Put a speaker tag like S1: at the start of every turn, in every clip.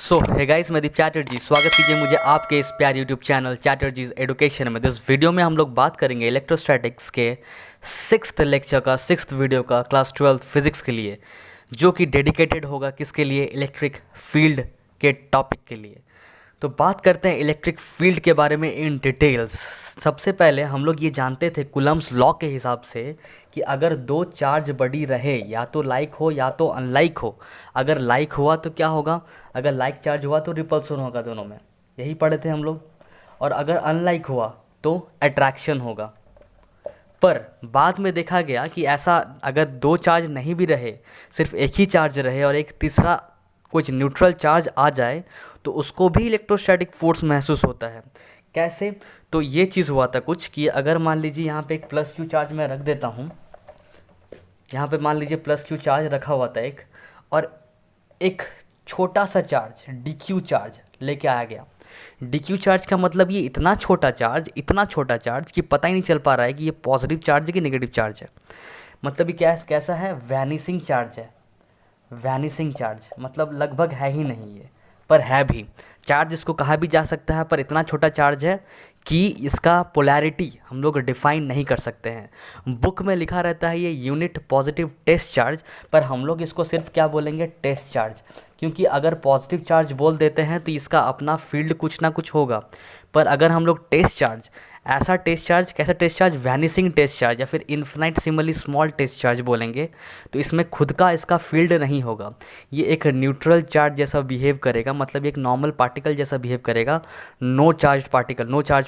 S1: सो hey guys, मैं दीप चैटर्जी। स्वागत कीजिए मुझे आपके इस प्यारे यूट्यूब चैनल चैटर्जीज एडुकेशन में। इस वीडियो में हम लोग बात करेंगे इलेक्ट्रोस्टैटिक्स के 6th लेक्चर का 6th वीडियो का क्लास 12 फिजिक्स के लिए, जो कि डेडिकेटेड होगा किसके लिए? इलेक्ट्रिक फील्ड के टॉपिक के लिए। तो बात करते हैं इलेक्ट्रिक फील्ड के बारे में इन डिटेल्स। सबसे पहले हम लोग ये जानते थे कुलम्स लॉ के हिसाब से कि अगर दो चार्ज बड़ी रहे, या तो लाइक हो या तो अनलाइक हो। अगर लाइक हुआ तो क्या होगा? अगर लाइक चार्ज हुआ तो रिपल्सन होगा दोनों में, यही पढ़े थे हम लोग। और अगर अनलाइक हुआ तो अट्रैक्शन होगा। पर बाद में देखा गया कि ऐसा अगर दो चार्ज नहीं भी रहे, सिर्फ एक ही चार्ज रहे और एक तीसरा कुछ न्यूट्रल चार्ज आ जाए, तो उसको भी इलेक्ट्रोस्टैटिक फोर्स महसूस होता है। कैसे? तो ये चीज़ हुआ था कुछ कि अगर मान लीजिए यहाँ पे एक प्लस क्यू चार्ज मैं रख देता हूँ, यहाँ पे मान लीजिए प्लस क्यू चार्ज रखा हुआ था एक, और एक छोटा सा चार्ज डी क्यू चार्ज लेके आया गया। डी क्यू चार्ज का मतलब ये इतना छोटा चार्ज कि पता ही नहीं चल पा रहा है कि ये पॉजिटिव चार्ज है कि नेगेटिव चार्ज है। मतलब ये कैसा है? वैनिसिंग चार्ज है। वैनिसिंग चार्ज मतलब लगभग है ही नहीं ये, पर है भी। चार्ज इसको कहा भी जा सकता है, पर इतना छोटा चार्ज है कि इसका पोलैरिटी हम लोग डिफाइन नहीं कर सकते हैं। बुक में लिखा रहता है ये यूनिट पॉजिटिव टेस्ट चार्ज, पर हम लोग इसको सिर्फ क्या बोलेंगे? Test charge. क्योंकि अगर पॉजिटिव चार्ज बोल देते हैं तो इसका अपना फील्ड कुछ ना कुछ होगा। पर अगर हम लोग टेस्ट चार्ज, ऐसा टेस्ट चार्ज, कैसा test charge? Vanishing test charge या फिर इन्फिनिटेसिमली स्मॉल टेस्ट चार्ज बोलेंगे, तो इसमें खुद का इसका फील्ड नहीं होगा। ये एक न्यूट्रल चार्ज जैसा बिहेव करेगा, मतलब एक नॉर्मल पार्टिकल जैसा बिहेव करेगा, नो चार्ज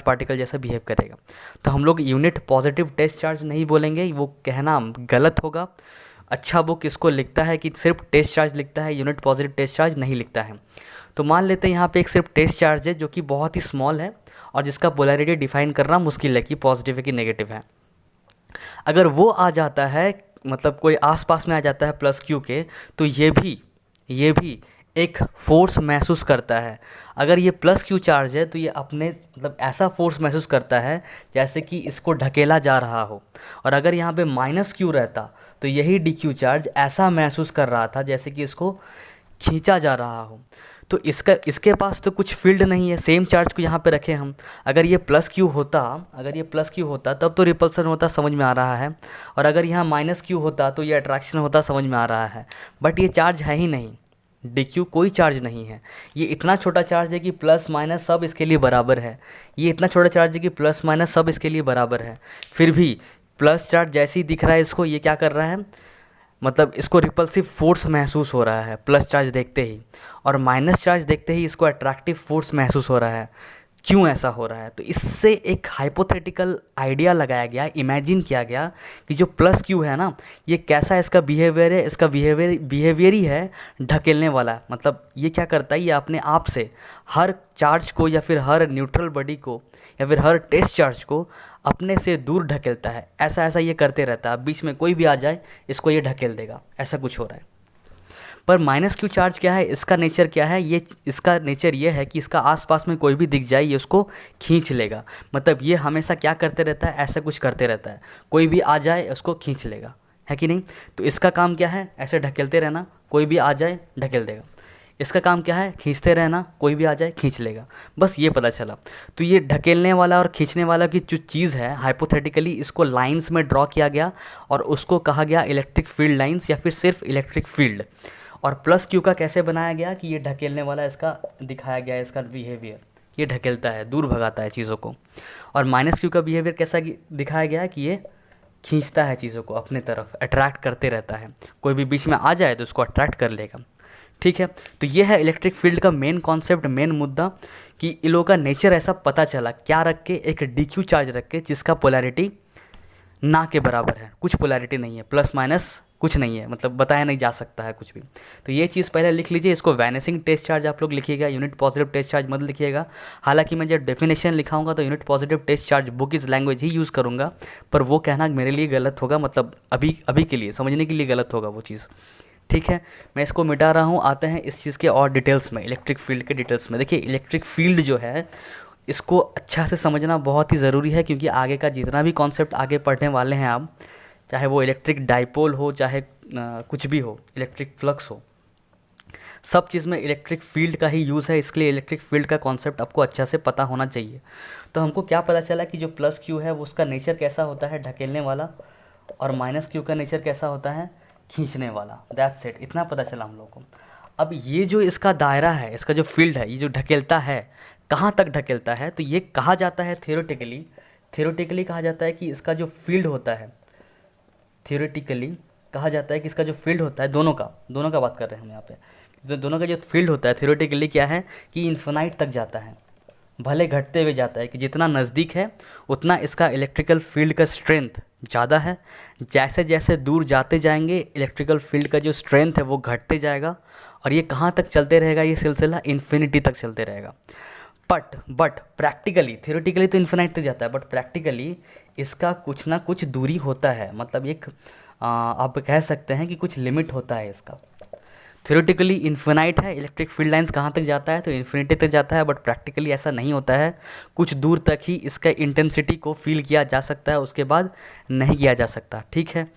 S1: पार्टिकल जैसा बिहेव करेगा। तो हम लोग यूनिट पॉजिटिव टेस्ट चार्ज नहीं बोलेंगे, वो कहना गलत होगा। अच्छा बुक इसको लिखता है कि सिर्फ टेस्ट चार्ज लिखता है, यूनिट पॉजिटिव टेस्ट चार्ज नहीं लिखता है। तो मान लेते हैं यहाँ पे एक सिर्फ टेस्ट चार्ज है जो कि बहुत ही स्मॉल है और जिसका पोलैरिटी डिफाइन करना मुश्किल है कि पॉजिटिव है कि नेगेटिव है। अगर वो आ जाता है, मतलब कोई आसपास में आ जाता है प्लस क्यू के, तो ये भी एक फोर्स महसूस करता है। अगर ये प्लस क्यू चार्ज है तो ये अपने मतलब ऐसा फोर्स महसूस करता है जैसे कि इसको ढकेला जा रहा हो। और अगर यहाँ पे माइनस क्यू रहता तो यही डी क्यू चार्ज ऐसा महसूस कर रहा था जैसे कि इसको खींचा जा रहा हो। तो इसके पास तो कुछ फील्ड नहीं है। सेम चार्ज को यहाँ पे रखें हम, अगर ये प्लस क्यू होता तब तो रिपल्सन होता, समझ में आ रहा है। और अगर यहाँ माइनस क्यू होता तो ये अट्रैक्शन होता, समझ में आ रहा है। बट ये चार्ज है ही नहीं, डी क्यू कोई चार्ज नहीं है। ये इतना छोटा चार्ज है कि प्लस माइनस सब इसके लिए बराबर है। ये इतना छोटा चार्ज है कि प्लस माइनस सब इसके लिए बराबर है। फिर भी प्लस चार्ज जैसे ही दिख रहा है इसको, ये क्या कर रहा है? मतलब इसको रिपल्सिव फोर्स महसूस हो रहा है प्लस चार्ज देखते ही, और माइनस चार्ज देखते ही इसको अट्रैक्टिव फोर्स महसूस हो रहा है। क्यों ऐसा हो रहा है? तो इससे एक हाइपोथेटिकल आइडिया लगाया गया, इमेजिन किया गया कि जो प्लस क्यू है ना, ये कैसा इसका बिहेवियर है? इसका बिहेवियर ही है ढकेलने वाला। मतलब ये क्या करता है? ये अपने आप से हर चार्ज को या फिर हर न्यूट्रल बॉडी को या फिर हर टेस्ट चार्ज को अपने से दूर ढकेलता है। ऐसा ये करते रहता है। बीच में कोई भी आ जाए इसको ये ढकेल देगा, ऐसा कुछ हो रहा है। पर माइनस क्यू चार्ज क्या है? इसका नेचर क्या है? इसका नेचर ये है कि इसका आसपास में कोई भी दिख जाए ये उसको खींच लेगा। मतलब ये हमेशा क्या करते रहता है? ऐसा कुछ करते रहता है। कोई भी आ जाए उसको खींच लेगा, है कि नहीं? तो इसका काम क्या है? ऐसे ढकेलते रहना, कोई भी आ जाए ढकेल देगा। इसका काम क्या है? खींचते रहना, कोई भी आ जाए खींच लेगा। बस ये पता चला। तो ये ढकेलने वाला और खींचने वाला की जो चीज़ है, हाइपोथेटिकली इसको लाइंस में ड्रॉ किया गया और उसको कहा गया इलेक्ट्रिक फील्ड लाइंस या फिर सिर्फ इलेक्ट्रिक फील्ड। और प्लस क्यू का कैसे बनाया गया कि ये ढकेलने वाला इसका दिखाया गया, इसका बिहेवियर ये ढकेलता है, दूर भगाता है चीज़ों को। और माइनस क्यू का बिहेवियर कैसा दिखाया गया कि ये खींचता है चीज़ों को अपने तरफ, अट्रैक्ट करते रहता है। कोई भी बीच में आ जाए तो उसको अट्रैक्ट कर लेगा। ठीक है, तो ये है इलेक्ट्रिक फील्ड का मेन कॉन्सेप्ट, मेन मुद्दा, कि इन लोगों का नेचर ऐसा पता चला। क्या रख के? एक डी क्यू चार्ज रख के जिसका पोलैरिटी ना के बराबर है, कुछ पोलैरिटी नहीं है, प्लस माइनस कुछ नहीं है, मतलब बताया नहीं जा सकता है कुछ भी। तो ये चीज़ पहले लिख लीजिए। इसको वैनिसिंग टेस्ट चार्ज आप लोग लिखिएगा, यूनिट पॉजिटिव टेस्ट चार्ज मत लिखिएगा। हालांकि मैं जब डेफिनेशन लिखाऊंगा तो unit positive test charge bookish language ही यूज़ करूँगा, पर वो कहना मेरे लिए गलत होगा, मतलब अभी के लिए समझने के लिए गलत होगा वो चीज़। ठीक है, मैं इसको मिटा रहा हूँ। आते हैं इस चीज़ के और डिटेल्स में, इलेक्ट्रिक फील्ड के डिटेल्स में। देखिए, इलेक्ट्रिक फील्ड जो है इसको अच्छा से समझना बहुत ही ज़रूरी है, क्योंकि आगे का जितना भी कॉन्सेप्ट आगे पढ़ने वाले हैं आप, चाहे वो इलेक्ट्रिक डाइपोल हो, चाहे कुछ भी हो, इलेक्ट्रिक फ्लक्स हो, सब चीज़ में इलेक्ट्रिक फील्ड का ही यूज़ है, इसके लिए इलेक्ट्रिक फील्ड का कॉन्सेप्ट आपको अच्छा से पता होना चाहिए। तो हमको क्या पता चला कि जो प्लस क्यू है वो उसका नेचर कैसा होता है, ढकेलने वाला, और माइनस क्यू का नेचर कैसा होता है, खींचने वाला। दैट्स इट, इतना पता चला हम लोग को। अब ये जो इसका दायरा है, इसका जो फील्ड है, ये जो ढकेलता है, कहाँ तक ढकेलता है, तो ये कहा जाता है थियोरेटिकली कहा जाता है कि इसका जो फील्ड होता है, थियोरेटिकली कहा जाता है कि इसका जो फील्ड होता है, दोनों का बात कर रहे हैं हम यहाँ पे, दोनों का जो फील्ड होता है थियोरेटिकली क्या है कि इन्फिनाइट तक जाता है, भले घटते हुए जाता है, कि जितना नज़दीक है उतना इसका इलेक्ट्रिकल फील्ड का स्ट्रेंथ ज़्यादा है, जैसे जैसे दूर जाते जाएंगे इलेक्ट्रिकल फील्ड का जो स्ट्रेंथ है वो घटते जाएगा, और ये कहाँ तक चलते रहेगा, ये सिलसिला इन्फिनिटी तक चलते रहेगा। बट प्रैक्टिकली, थियोरेटिकली तो इन्फिनाइट तक जाता है, बट प्रैक्टिकली इसका कुछ ना कुछ दूरी होता है, मतलब एक आप कह सकते हैं कि कुछ लिमिट होता है इसका। थियोरेटिकली इन्फिनाइट है, इलेक्ट्रिक फील्ड लाइंस कहाँ तक जाता है, तो इन्फिनिटी तक जाता है, बट प्रैक्टिकली ऐसा नहीं होता है, कुछ दूर तक ही इसका इंटेंसिटी को फील किया जा सकता है, उसके बाद नहीं किया जा सकता। ठीक है,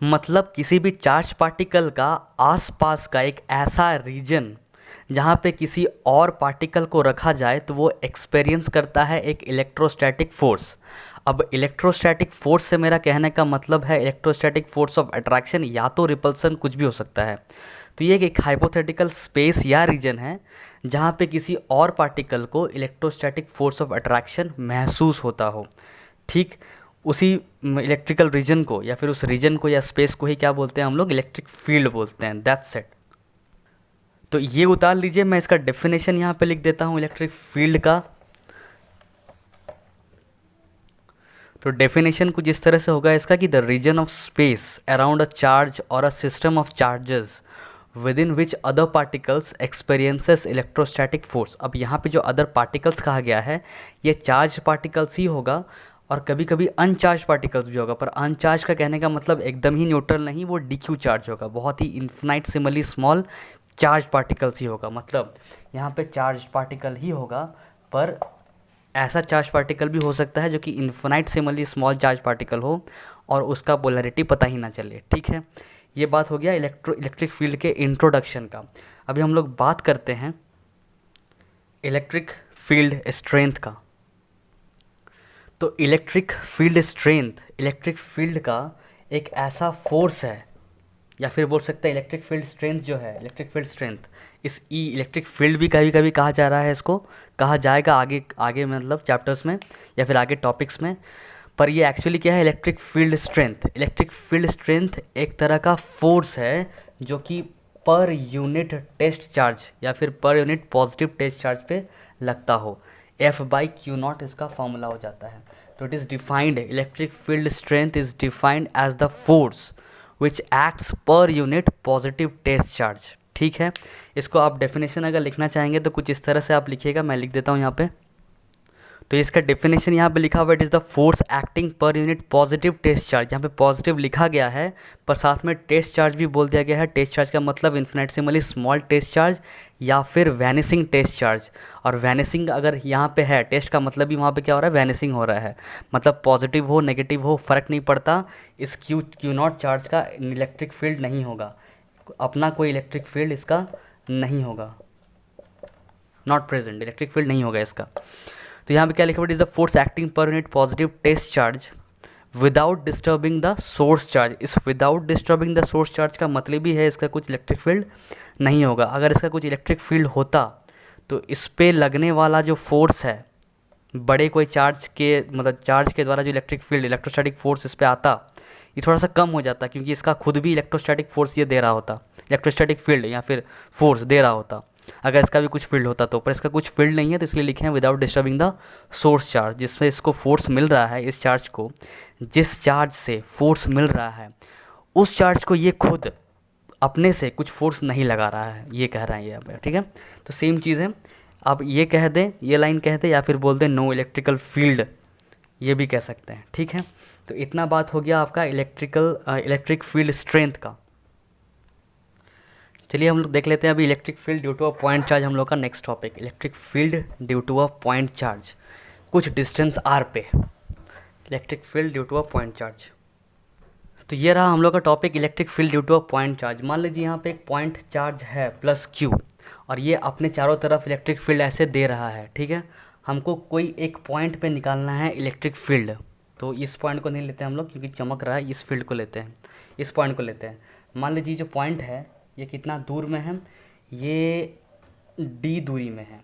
S1: मतलब किसी भी चार्ज पार्टिकल का आसपास का एक ऐसा रीजन जहाँ पे किसी और पार्टिकल को रखा जाए तो वो एक्सपीरियंस करता है एक इलेक्ट्रोस्टैटिक फोर्स। अब इलेक्ट्रोस्टैटिक फोर्स से मेरा कहने का मतलब है इलेक्ट्रोस्टैटिक फोर्स ऑफ अट्रैक्शन या तो रिपल्सन, कुछ भी हो सकता है। तो ये एक हाइपोथेटिकल स्पेस या रीजन है जहाँ पे किसी और पार्टिकल को इलेक्ट्रोस्टैटिक फोर्स ऑफ अट्रैक्शन महसूस होता हो। ठीक, उसी इलेक्ट्रिकल रीजन को या फिर उस रीजन को या स्पेस को ही क्या बोलते हैं हम लोग, इलेक्ट्रिक फील्ड बोलते हैं। That's it. तो ये उतार लीजिए, मैं इसका डेफिनेशन यहाँ पे लिख देता हूँ इलेक्ट्रिक फील्ड का। तो डेफिनेशन कुछ इस तरह से होगा इसका कि the region of space around a charge और a system of charges within which other particles experiences electrostatic force. अब यहाँ पे जो अदर पार्टिकल्स कहा गया है ये चार्ज पार्टिकल्स ही होगा, और कभी कभी अनचार्ज पार्टिकल्स भी होगा, पर अनचार्ज का कहने का मतलब एकदम ही न्यूट्रल नहीं, वो डीक्यू चार्ज होगा, बहुत ही इन्फिनाइटसिमली स्मॉल चार्ज पार्टिकल्स ही होगा। मतलब यहाँ पे चार्ज पार्टिकल ही होगा, पर ऐसा चार्ज पार्टिकल भी हो सकता है जो कि इन्फिनाइटसिमली स्मॉल चार्ज पार्टिकल हो और उसका पोलैरिटी पता ही ना चले। ठीक है, ये बात हो गया इलेक्ट्रिक फील्ड के इंट्रोडक्शन का। अभी हम लोग बात करते हैं इलेक्ट्रिक फील्ड स्ट्रेंथ का। तो electric field strength electric field का एक ऐसा फोर्स है, या फिर बोल सकते हैं इलेक्ट्रिक फील्ड स्ट्रेंथ जो है, इलेक्ट्रिक फील्ड स्ट्रेंथ, इस इलेक्ट्रिक फील्ड भी कभी कभी कहा जा रहा है, इसको कहा जाएगा आगे आगे मतलब चैप्टर्स में या फिर आगे टॉपिक्स में। पर ये एक्चुअली क्या है, electric field strength. Electric field strength एक तरह का फोर्स है जो कि पर यूनिट टेस्ट चार्ज या फिर पर यूनिट पॉजिटिव टेस्ट चार्ज पे लगता हो। F/Q0 इसका फॉर्मूला हो जाता है। तो it is defined, electric field strength is defined as the force which acts per unit positive test charge. ठीक है, इसको आप डेफिनेशन अगर लिखना चाहेंगे तो कुछ इस तरह से आप लिखिएगा, मैं लिख देता हूँ यहाँ पे। तो इसका डेफिनेशन यहाँ पे लिखा हुआ है, it is the force acting per unit positive test charge. यहाँ पे पॉजिटिव लिखा गया है पर साथ में टेस्ट चार्ज भी बोल दिया गया है। टेस्ट चार्ज का मतलब इन्फिनिटेसिमली स्मॉल टेस्ट चार्ज या फिर वैनिसिंग टेस्ट चार्ज। और वैनिसिंग अगर यहाँ पे है, टेस्ट का मतलब भी वहाँ पे क्या हो रहा है, वैनिसिंग हो रहा है। मतलब पॉजिटिव हो नेगेटिव हो फ़र्क नहीं पड़ता, इस Q0 चार्ज का इलेक्ट्रिक फील्ड नहीं होगा, अपना कोई इलेक्ट्रिक फील्ड इसका नहीं होगा, नॉट प्रेजेंट, इलेक्ट्रिक फील्ड नहीं होगा इसका। तो यहाँ पे क्या लिखा हुआ है, is the force acting per unit positive test charge without disturbing the source charge. इस without disturbing the source charge का मतलब ही है इसका कुछ इलेक्ट्रिक फील्ड नहीं होगा। अगर इसका कुछ इलेक्ट्रिक फील्ड होता तो इस पे लगने वाला जो फोर्स है, बड़े कोई चार्ज के मतलब चार्ज के द्वारा जो इलेक्ट्रिक फील्ड इलेक्ट्रोस्टैटिक फोर्स इस पे आता, ये थोड़ा सा कम हो जाता, क्योंकि इसका खुद भी इलेक्ट्रोस्टैटिक फोर्स ये दे रहा होता, इलेक्ट्रोस्टैटिक फील्ड या फिर फोर्स दे रहा होता अगर इसका भी कुछ फील्ड होता तो। पर इसका कुछ फील्ड नहीं है, तो इसलिए लिखे हैं without disturbing the source charge. जिसमें इसको फोर्स मिल रहा है, इस चार्ज को, जिस चार्ज से फोर्स मिल रहा है उस चार्ज को ये खुद अपने से कुछ फोर्स नहीं लगा रहा है, ये कह रहा है ये यहाँ। ठीक है, तो सेम चीज़ है, आप ये कह दें, ये लाइन कह दें, या फिर बोल दें नो इलेक्ट्रिकल फील्ड, ये भी कह सकते हैं। ठीक है, तो इतना बात हो गया आपका इलेक्ट्रिक फील्ड स्ट्रेंथ का। चलिए हम लोग देख लेते हैं अभी electric field due to a point charge, हम लोग का next topic, electric field due to a point charge. कुछ डिस्टेंस r पे electric field due to a point charge. तो ये रहा हम लोग का topic electric field due to a point charge. मान लीजिए यहाँ पे एक पॉइंट चार्ज है प्लस क्यू, और ये अपने चारों तरफ इलेक्ट्रिक फील्ड ऐसे दे रहा है, ठीक है। हमको कोई एक पॉइंट पे निकालना है इलेक्ट्रिक फील्ड, तो इस पॉइंट को नहीं लेते हम लोग क्योंकि चमक रहा है, इस फील्ड को लेते हैं, इस पॉइंट को लेते हैं। मान लीजिए जो पॉइंट है ये कितना दूर में है, ये डी दूरी में है।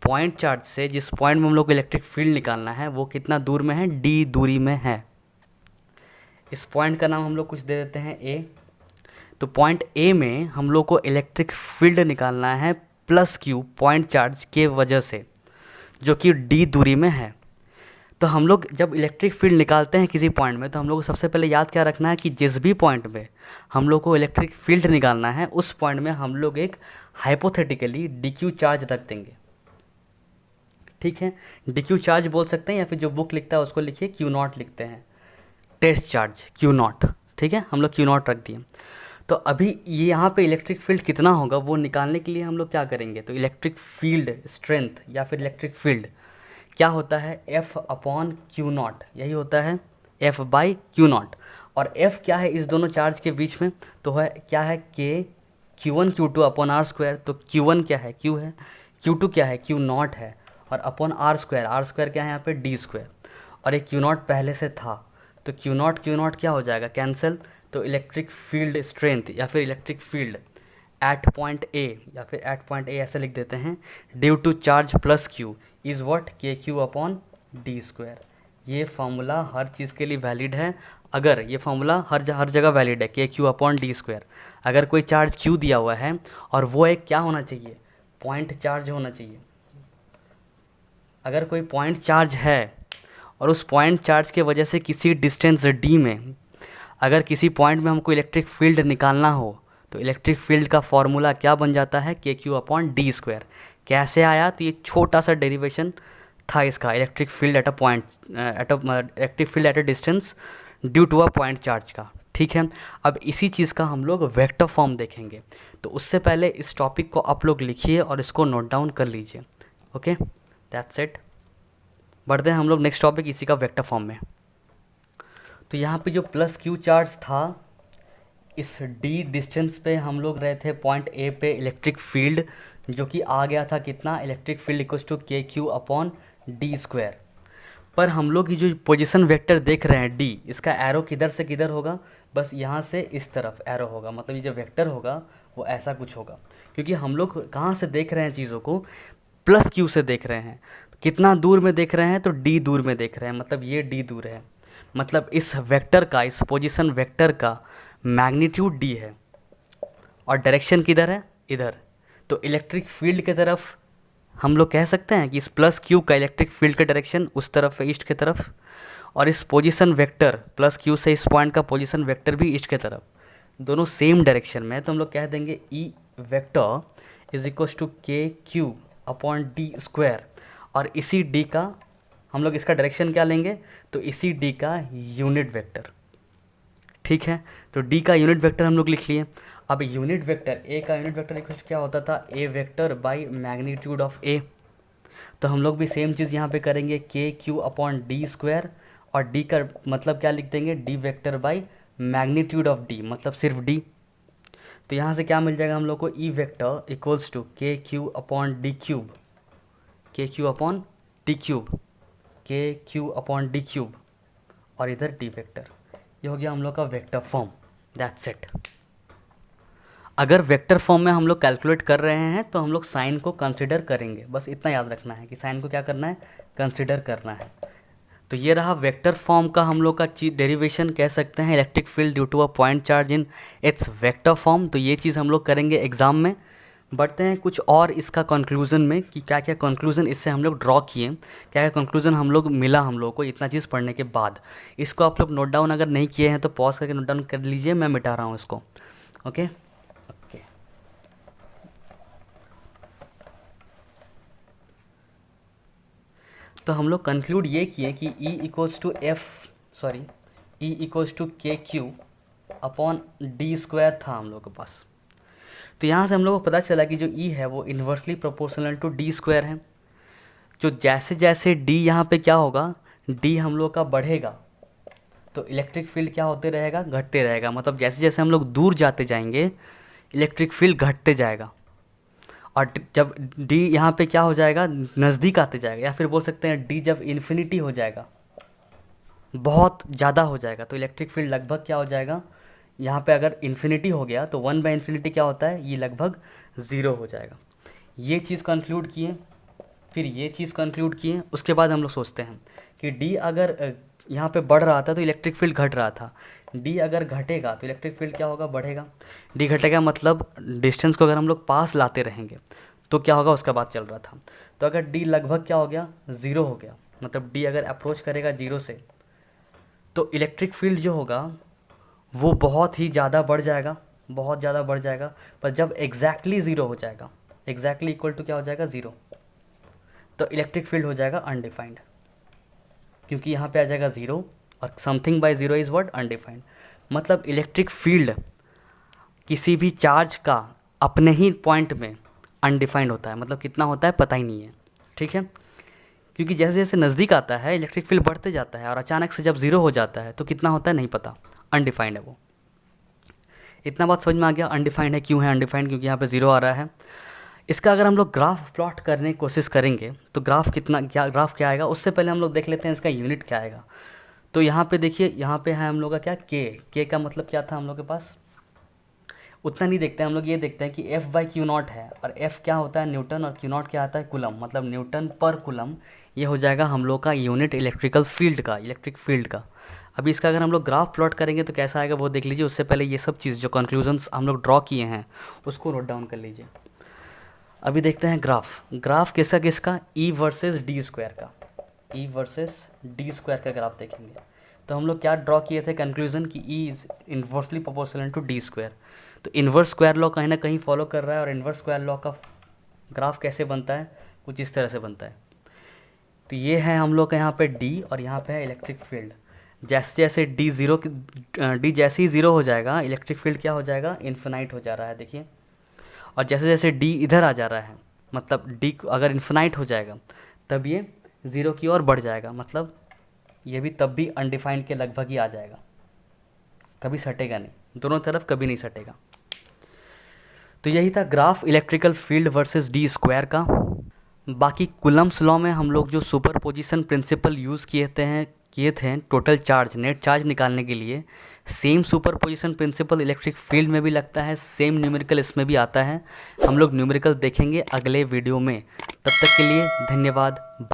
S1: पॉइंट चार्ज से जिस पॉइंट में हम लोग को इलेक्ट्रिक फील्ड निकालना है वो कितना दूर में है, डी दूरी में है। इस पॉइंट का नाम हम लोग कुछ दे देते हैं ए। तो पॉइंट ए में हम लोग को इलेक्ट्रिक फील्ड निकालना है प्लस क्यू पॉइंट चार्ज के वजह से, जो कि डी दूरी में है। तो हम लोग जब इलेक्ट्रिक फील्ड निकालते हैं किसी पॉइंट में, तो हम लोग को सबसे पहले याद क्या रखना है कि जिस भी पॉइंट में हम लोग को इलेक्ट्रिक फील्ड निकालना है उस पॉइंट में हम लोग एक हाइपोथेटिकली डी क्यू चार्ज रख देंगे, ठीक है। डी क्यू चार्ज बोल सकते हैं, या फिर जो बुक लिखता है उसको लिखिए क्यू नॉट लिखते हैं, टेस्ट चार्ज क्यू नॉट, ठीक है। हम लोग क्यू नॉट रख दिए। तो अभी ये यहाँ पे इलेक्ट्रिक फील्ड कितना होगा वो निकालने के लिए हम लोग क्या करेंगे, तो इलेक्ट्रिक फील्ड स्ट्रेंथ या फिर इलेक्ट्रिक फील्ड क्या होता है, एफ अपॉन क्यू नॉट, यही होता है एफ बाई क्यू नॉट। और एफ क्या है इस दोनों चार्ज के बीच में, तो है क्या है K Q one Q two upon R square. तो क्यू वन क्या है, क्यू है, क्यू टू क्या है, क्यू नॉट है, और अपॉन आर स्क्वायर क्या है यहाँ पे डी स्क्वायर, और एक क्यू नॉट पहले से था, तो क्यू नॉट क्या हो जाएगा, कैंसिल। तो इलेक्ट्रिक फील्ड स्ट्रेंथ या फिर electric field at point A, या फिर एट पॉइंट ए ऐसे लिख देते हैं, due to charge plus Q is what, K Q upon D square. ये फार्मूला हर चीज़ के लिए वैलिड है। अगर ये फार्मूला हर जगह वैलिड है, K Q upon D square. अगर कोई चार्ज क्यू दिया हुआ है और वो एक क्या होना चाहिए, पॉइंट चार्ज होना चाहिए। अगर कोई पॉइंट चार्ज है और उस पॉइंट चार्ज के वजह से किसी डिस्टेंस डी में अगर किसी पॉइंट में हमको इलेक्ट्रिक फील्ड निकालना हो, तो इलेक्ट्रिक फील्ड का फॉर्मूला क्या बन जाता है, K Q upon D square. कैसे आया, तो ये छोटा सा डेरिवेशन था इसका, electric field at a point electric field at a distance due to a point charge का, ठीक है। अब इसी चीज़ का हम लोग वेक्टर फॉर्म देखेंगे। तो उससे पहले इस टॉपिक को आप लोग लिखिए और इसको नोट डाउन कर लीजिए। Okay, that's it. बढ़ते हैं हम लोग नेक्स्ट टॉपिक इसी का वेक्टर फॉर्म में। तो यहाँ पे जो प्लस क्यू चार्ज था, इस डी डिस्टेंस पे हम लोग रहे थे पॉइंट ए पे इलेक्ट्रिक फील्ड, जो कि आ गया था कितना, electric field equals to K Q upon D square. पर हम लोग ये जो पोजीशन वेक्टर देख रहे हैं डी, इसका एरो किधर से किधर होगा, बस यहाँ से इस तरफ एरो होगा। मतलब ये जो वेक्टर होगा वो ऐसा कुछ होगा, क्योंकि हम लोग कहाँ से देख रहे हैं चीज़ों को, प्लस क्यू से देख रहे हैं। कितना दूर में देख रहे हैं, तो डी दूर में देख रहे हैं, मतलब ये डी दूर है। मतलब इस वेक्टर का, इस पोजीशन वेक्टर का मैग्नीट्यूड डी है, और डायरेक्शन किधर है, इधर। तो इलेक्ट्रिक फील्ड की तरफ हम लोग कह सकते हैं कि इस प्लस क्यू का इलेक्ट्रिक फील्ड का डायरेक्शन उस तरफ है, ईस्ट की तरफ। और इस पोजीशन वेक्टर प्लस क्यू से इस पॉइंट का पोजीशन वेक्टर भी ईस्ट की तरफ, दोनों सेम डायरेक्शन में। तो हम लोग कह देंगे E vector is equals to K Q upon D square. और इसी डी का हम लोग इसका डायरेक्शन क्या लेंगे, तो इसी डी का यूनिट वेक्टर, ठीक है। तो डी का यूनिट वेक्टर हम लोग लिख लिए। अब यूनिट वेक्टर ए का यूनिट वेक्टर इक्वल क्या होता था, ए वेक्टर बाई मैग्नीट्यूड ऑफ ए। तो हम लोग भी सेम चीज़ यहाँ पे करेंगे, के क्यू अपॉन डी स्क्वायर, और डी का मतलब क्या लिख देंगे, D vector by magnitude of D, मतलब सिर्फ डी। तो यहाँ से क्या मिल जाएगा हम लोग को, E vector equals to K Q upon D cube, के क्यू अपॉन डी क्यूब, के क्यू अपॉन डी क्यूब, और इधर डी वेक्टर। ये हो गया हम लोग का वेक्टर फॉर्म, दैट्स इट। अगर वेक्टर फॉर्म में हम लोग कैलकुलेट कर रहे हैं तो हम लोग साइन को कंसिडर करेंगे, बस इतना याद रखना है कि साइन को क्या करना है, कंसिडर करना है। तो ये रहा वेक्टर फॉर्म का हम लोग का डेरिवेशन, कह सकते हैं electric field due to a point charge in its vector form. तो ये चीज़ हम लोग करेंगे एग्जाम में। बढ़ते हैं कुछ और इसका कंक्लूजन में, कि क्या क्या कंक्लूजन इससे हम लोग ड्रॉ किए, क्या क्या कंक्लूजन हम लोग मिला हम लोग को इतना चीज़ पढ़ने के बाद। इसको आप लोग नोट डाउन अगर नहीं किए हैं तो पॉज करके नोट डाउन कर लीजिए, मैं मिटा रहा हूँ इसको। ओके ओके, तो हम लोग कंक्लूड ये किए कि E equals to K Q upon D square था हम लोग के पास। तो यहाँ से हम लोग को पता चला कि जो E है वो inversely proportional to D square है। जो जैसे जैसे D यहाँ पे क्या होगा, D हम लोग का बढ़ेगा, तो इलेक्ट्रिक फील्ड क्या होते रहेगा, घटते रहेगा। मतलब जैसे जैसे हम लोग दूर जाते जाएंगे इलेक्ट्रिक फील्ड घटते जाएगा, और जब डी यहाँ पे क्या हो जाएगा, नज़दीक आते जाएगा, या फिर बोल सकते हैं डी जब इन्फिनिटी हो जाएगा, बहुत ज़्यादा हो जाएगा, तो इलेक्ट्रिक फील्ड लगभग क्या हो जाएगा, यहाँ पे अगर इन्फिनिटी हो गया तो 1/इन्फिनिटी क्या होता है, ये लगभग ज़ीरो हो जाएगा। ये चीज़ कंक्लूड किए, फिर ये चीज़ कंक्लूड किए, उसके बाद हम लोग सोचते हैं कि डी अगर यहाँ पे बढ़ रहा था तो इलेक्ट्रिक फील्ड घट रहा था, डी अगर घटेगा तो इलेक्ट्रिक फील्ड क्या होगा, बढ़ेगा। डी घटेगा मतलब डिस्टेंस को अगर हम लोग पास लाते रहेंगे तो क्या होगा, उसका बात चल रहा था। तो अगर डी लगभग क्या हो गया, ज़ीरो हो गया, मतलब डी अगर अप्रोच करेगा जीरो से, तो इलेक्ट्रिक फील्ड जो होगा वो बहुत ही ज़्यादा बढ़ जाएगा, बहुत ज़्यादा बढ़ जाएगा। पर जब एग्जैक्टली ज़ीरो हो जाएगा, एग्जैक्टली इक्वल टू क्या हो जाएगा, ज़ीरो, तो इलेक्ट्रिक फील्ड हो जाएगा अनडिफाइंड, क्योंकि यहाँ पे आ जाएगा ज़ीरो, और something by zero is what, undefined. मतलब इलेक्ट्रिक फील्ड किसी भी चार्ज का अपने ही पॉइंट में अनडिफाइंड होता है, मतलब कितना होता है पता ही नहीं है, ठीक है। क्योंकि जैसे जैसे नज़दीक आता है इलेक्ट्रिक फील्ड बढ़ते जाता है, और अचानक से जब ज़ीरो हो जाता है तो कितना होता है नहीं पता, अनडिफाइंड है वो। इतना बात समझ में आ गया, अनडिफाइंड है, क्यों है अनडिफाइंड, क्योंकि यहाँ पे ज़ीरो आ रहा है। इसका अगर हम लोग ग्राफ प्लॉट करने की कोशिश करेंगे तो ग्राफ क्या आएगा, उससे पहले हम लोग देख लेते हैं इसका यूनिट क्या आएगा। तो यहाँ पे देखिए, यहाँ पे है हम लोग का क्या, के का मतलब क्या था हम लोग के पास, उतना नहीं देखते हैं हम लोग, ये देखते हैं कि F/Q0 है, और F क्या होता है, न्यूटन, और Q0 क्या आता है, कूलम, मतलब न्यूटन पर कूलम। ये हो जाएगा हम लोग का यूनिट इलेक्ट्रिकल फील्ड का, इलेक्ट्रिक फील्ड का। अभी इसका अगर हम लोग ग्राफ प्लॉट करेंगे तो कैसा आएगा वो देख लीजिए। उससे पहले ये सब चीज़ जो कंक्लूजन्स हम लोग ड्रॉ किए हैं उसको नोट डाउन कर लीजिए। अभी देखते हैं ग्राफ किसका, E वर्सेस डी स्क्वायर का, E वर्सेस डी स्क्वायर का ग्राफ देखेंगे। तो हम लोग क्या ड्रॉ किए थे कंक्लूजन कि E is inversely proportional to D square. तो इन्वर्स स्क्वायर लॉ कहीं ना कहीं फॉलो कर रहा है, और इन्वर्स स्क्वायर लॉ का ग्राफ कैसे बनता है, कुछ इस तरह से बनता है। तो ये है हम लोग का यहाँ पे D, और यहाँ पे है इलेक्ट्रिक फील्ड। जैसे जैसे D जैसे ही ज़ीरो हो जाएगा इलेक्ट्रिक फील्ड क्या हो जाएगा, इन्फिनाइट हो जा रहा है, देखिए। और जैसे जैसे D इधर आ जा रहा है, मतलब D अगर इन्फिनाइट हो जाएगा तब ये ज़ीरो की ओर बढ़ जाएगा, मतलब ये भी तब भी अनडिफाइंड के लगभग ही आ जाएगा, कभी सटेगा नहीं, दोनों तरफ कभी नहीं सटेगा। तो यही था graph electrical field versus D square का। बाकी कूलम्स लॉ में हम लोग जो सुपरपोजिशन प्रिंसिपल यूज़ किए थे टोटल चार्ज, नेट चार्ज निकालने के लिए, same superposition principle electric field में भी लगता है, सेम न्यूमेरिकल इसमें भी आता है। हम लोग न्यूमेरिकल देखेंगे अगले वीडियो में। तब तक के लिए धन्यवाद।